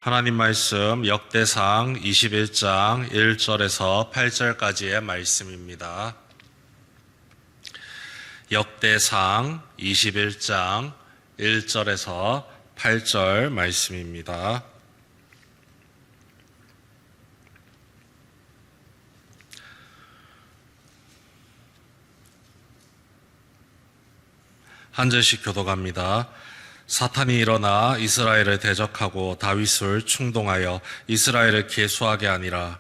하나님 말씀 역대상 21장 1절에서 8절까지의 말씀입니다. 역대상 21장 1절에서 8절 말씀입니다. 한 절씩 교독합니다. 사탄이 일어나 이스라엘을 대적하고 다윗을 충동하여 이스라엘을 계수하게 하니라.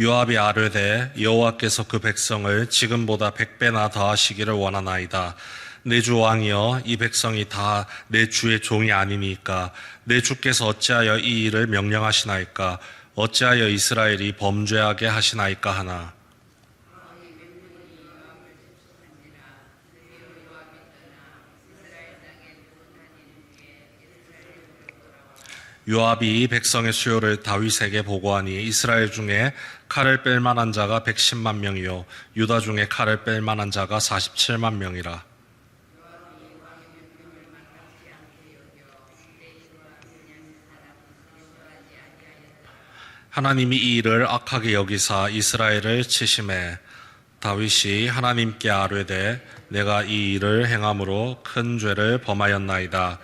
요압이 아뢰되 여호와께서 그 백성을 지금보다 100배나 더하시기를 원하나이다. 내 주 왕이여, 이 백성이 다 내 주의 종이 아니니까 내 주께서 어찌하여 이 일을 명령하시나이까? 어찌하여 이스라엘이 범죄하게 하시나이까 하나. 요압이 이 백성의 수요를 다윗에게 보고하니 이스라엘 중에 칼을 뺄 만한 자가 110만 명이요 유다 중에 칼을 뺄 만한 자가 47만 명이라. 하나님이 이 일을 악하게 여기사 이스라엘을 치심해 다윗이 하나님께 아뢰되 내가 이 일을 행함으로 큰 죄를 범하였나이다.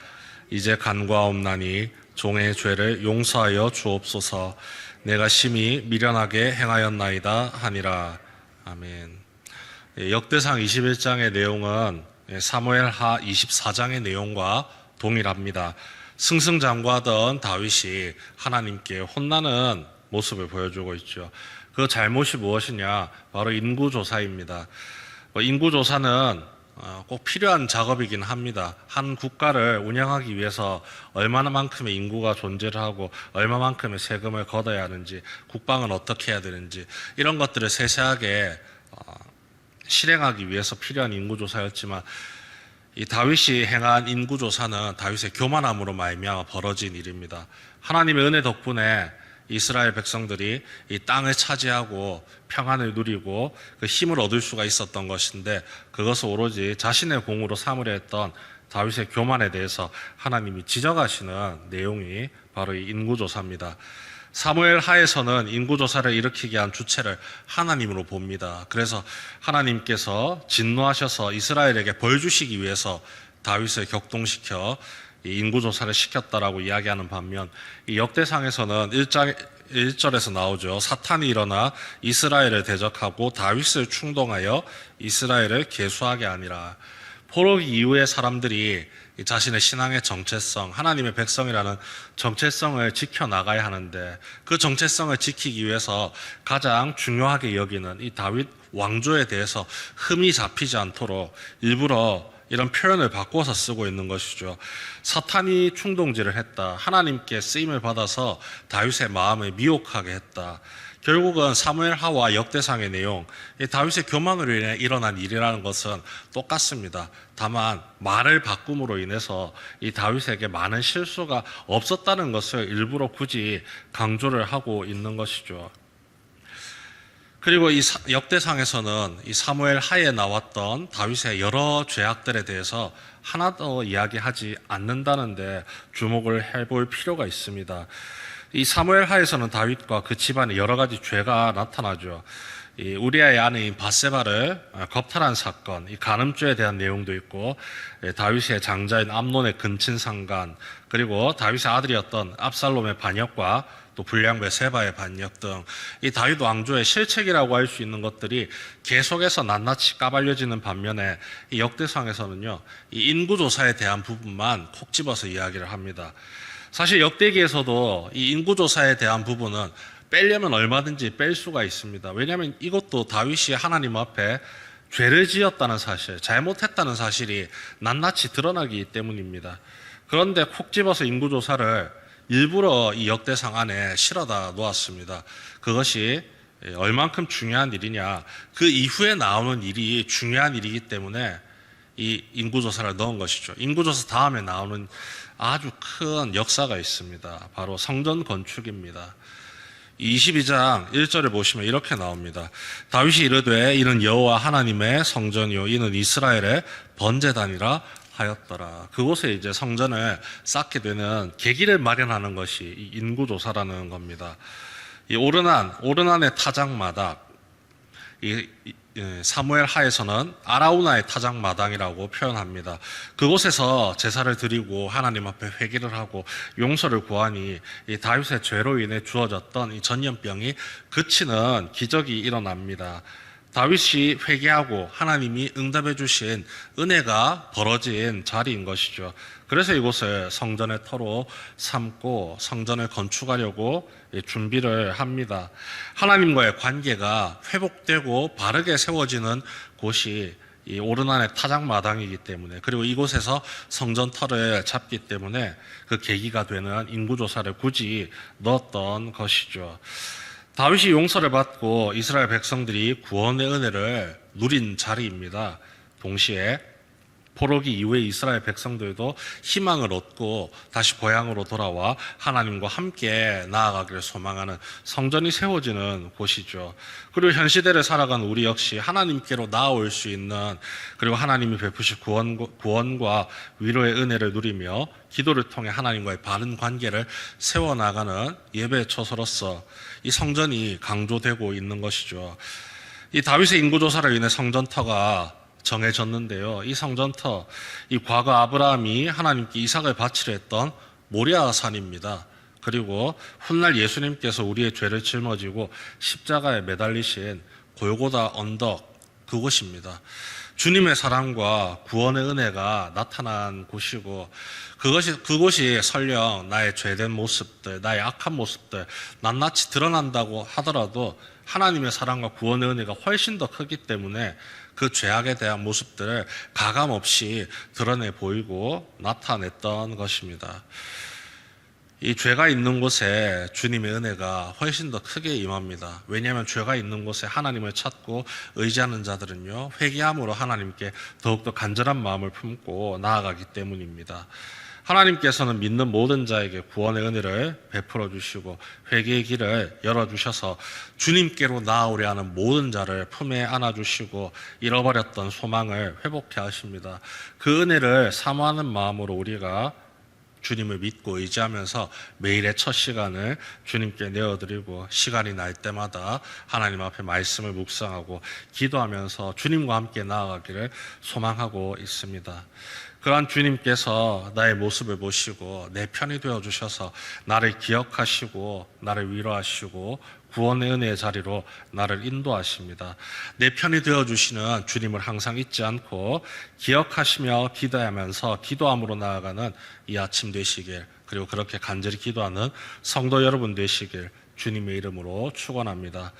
이제 간과없나니 종의 죄를 용서하여 주옵소서. 내가 심히 미련하게 행하였나이다 하니라. 아멘. 역대상 21장의 내용은 사무엘하 24장의 내용과 동일합니다. 승승장구하던 다윗이 하나님께 혼나는 모습을 보여주고 있죠. 그 잘못이 무엇이냐? 바로 인구조사입니다. 인구조사는 꼭 필요한 작업이긴 합니다. 한 국가를 운영하기 위해서 얼마만큼의 인구가 존재를 하고 얼마만큼의 세금을 걷어야 하는지, 국방은 어떻게 해야 되는지, 이런 것들을 세세하게 실행하기 위해서 필요한 인구조사였지만 이 다윗이 행한 인구조사는 다윗의 교만함으로 말미암아 벌어진 일입니다. 하나님의 은혜 덕분에 이스라엘 백성들이 이 땅을 차지하고 평안을 누리고 그 힘을 얻을 수가 있었던 것인데, 그것을 오로지 자신의 공으로 삼으려 했던 다윗의 교만에 대해서 하나님이 지적하시는 내용이 바로 이 인구조사입니다. 사무엘 하에서는 인구조사를 일으키게 한 주체를 하나님으로 봅니다. 그래서 하나님께서 진노하셔서 이스라엘에게 벌 주시기 위해서 다윗을 격동시켜 인구조사를 시켰다라고 이야기하는 반면, 이 역대상에서는 1절에서 나오죠. 사탄이 일어나 이스라엘을 대적하고 다윗을 충동하여 이스라엘을 계수하게 하니라. 포로기 이후의 사람들이 자신의 신앙의 정체성, 하나님의 백성이라는 정체성을 지켜나가야 하는데, 그 정체성을 지키기 위해서 가장 중요하게 여기는 이 다윗 왕조에 대해서 흠이 잡히지 않도록 일부러 이런 표현을 바꿔서 쓰고 있는 것이죠. 사탄이 충동질을 했다. 하나님께 쓰임을 받아서 다윗의 마음을 미혹하게 했다. 결국은 사무엘하와 역대상의 내용, 다윗의 교만으로 인해 일어난 일이라는 것은 똑같습니다. 다만 말을 바꿈으로 인해서 이 다윗에게 많은 실수가 없었다는 것을 일부러 굳이 강조를 하고 있는 것이죠. 그리고 이 역대상에서는 이 사무엘 하에 나왔던 다윗의 여러 죄악들에 대해서 하나도 이야기하지 않는다는데 주목을 해볼 필요가 있습니다. 이 사무엘 하에서는 다윗과 그 집안의 여러 가지 죄가 나타나죠. 이 우리아의 아내인 바세바를 겁탈한 사건, 이 간음죄에 대한 내용도 있고, 다윗의 장자인 암논의 근친상간, 그리고 다윗의 아들이었던 압살롬의 반역과 또 불량배 세바의 반역 등 이 다윗 왕조의 실책이라고 할 수 있는 것들이 계속해서 낱낱이 까발려지는 반면에 이 역대상에서는요, 이 인구조사에 대한 부분만 콕 집어서 이야기를 합니다. 사실 역대기에서도 이 인구조사에 대한 부분은 빼려면 얼마든지 뺄 수가 있습니다. 왜냐하면 이것도 다윗이 하나님 앞에 죄를 지었다는 사실, 잘못했다는 사실이 낱낱이 드러나기 때문입니다. 그런데 콕 집어서 인구조사를 일부러 이 역대상 안에 실어다 놓았습니다. 그것이 얼만큼 중요한 일이냐, 그 이후에 나오는 일이 중요한 일이기 때문에 이 인구조사를 넣은 것이죠. 인구조사 다음에 나오는 아주 큰 역사가 있습니다. 바로 성전 건축입니다. 22장 1절을 보시면 이렇게 나옵니다. 다윗이 이르되 이는 여호와 하나님의 성전이요 이는 이스라엘의 번제단이라 하였더라. 그곳에 이제 성전을 쌓게 되는 계기를 마련하는 것이 이 인구조사라는 겁니다. 이 오르난의 타작마당, 사무엘 하에서는 아라우나의 타작마당이라고 표현합니다. 그곳에서 제사를 드리고 하나님 앞에 회개를 하고 용서를 구하니 이 다윗의 죄로 인해 주어졌던 이 전염병이 그치는 기적이 일어납니다. 다윗이 회개하고 하나님이 응답해 주신 은혜가 벌어진 자리인 것이죠. 그래서 이곳을 성전의 터로 삼고 성전을 건축하려고 준비를 합니다. 하나님과의 관계가 회복되고 바르게 세워지는 곳이 이 오르난의 타작마당이기 때문에, 그리고 이곳에서 성전 터를 잡기 때문에 그 계기가 되는 인구조사를 굳이 넣었던 것이죠. 다윗이 용서를 받고 이스라엘 백성들이 구원의 은혜를 누린 자리입니다. 동시에 포로기 이후에 이스라엘 백성들도 희망을 얻고 다시 고향으로 돌아와 하나님과 함께 나아가기를 소망하는 성전이 세워지는 곳이죠. 그리고 현 시대를 살아가는 우리 역시 하나님께로 나아올 수 있는, 그리고 하나님이 베푸실 구원과 위로의 은혜를 누리며 기도를 통해 하나님과의 바른 관계를 세워나가는 예배의 처소로서 이 성전이 강조되고 있는 것이죠. 이 다윗의 인구조사로 인해 성전터가 정해졌는데요. 이 성전터, 이 과거 아브라함이 하나님께 이삭을 바치려 했던 모리아 산입니다. 그리고 훗날 예수님께서 우리의 죄를 짊어지고 십자가에 매달리신 골고다 언덕, 그곳입니다. 주님의 사랑과 구원의 은혜가 나타난 곳이고, 그곳이 설령 나의 죄된 모습들, 나의 악한 모습들 낱낱이 드러난다고 하더라도 하나님의 사랑과 구원의 은혜가 훨씬 더 크기 때문에 그 죄악에 대한 모습들을 가감없이 드러내 보이고 나타냈던 것입니다. 이 죄가 있는 곳에 주님의 은혜가 훨씬 더 크게 임합니다. 왜냐하면 죄가 있는 곳에 하나님을 찾고 의지하는 자들은요, 회개함으로 하나님께 더욱더 간절한 마음을 품고 나아가기 때문입니다. 하나님께서는 믿는 모든 자에게 구원의 은혜를 베풀어 주시고 회개의 길을 열어주셔서 주님께로 나아오려 하는 모든 자를 품에 안아주시고 잃어버렸던 소망을 회복해 하십니다. 그 은혜를 사모하는 마음으로 우리가 주님을 믿고 의지하면서 매일의 첫 시간을 주님께 내어드리고 시간이 날 때마다 하나님 앞에 말씀을 묵상하고 기도하면서 주님과 함께 나아가기를 소망하고 있습니다. 그러한 주님께서 나의 모습을 보시고 내 편이 되어주셔서 나를 기억하시고 나를 위로하시고 구원의 은혜의 자리로 나를 인도하십니다. 내 편이 되어주시는 주님을 항상 잊지 않고 기억하시며 기도하면서 기도함으로 나아가는 이 아침 되시길, 그리고 그렇게 간절히 기도하는 성도 여러분 되시길 주님의 이름으로 축원합니다.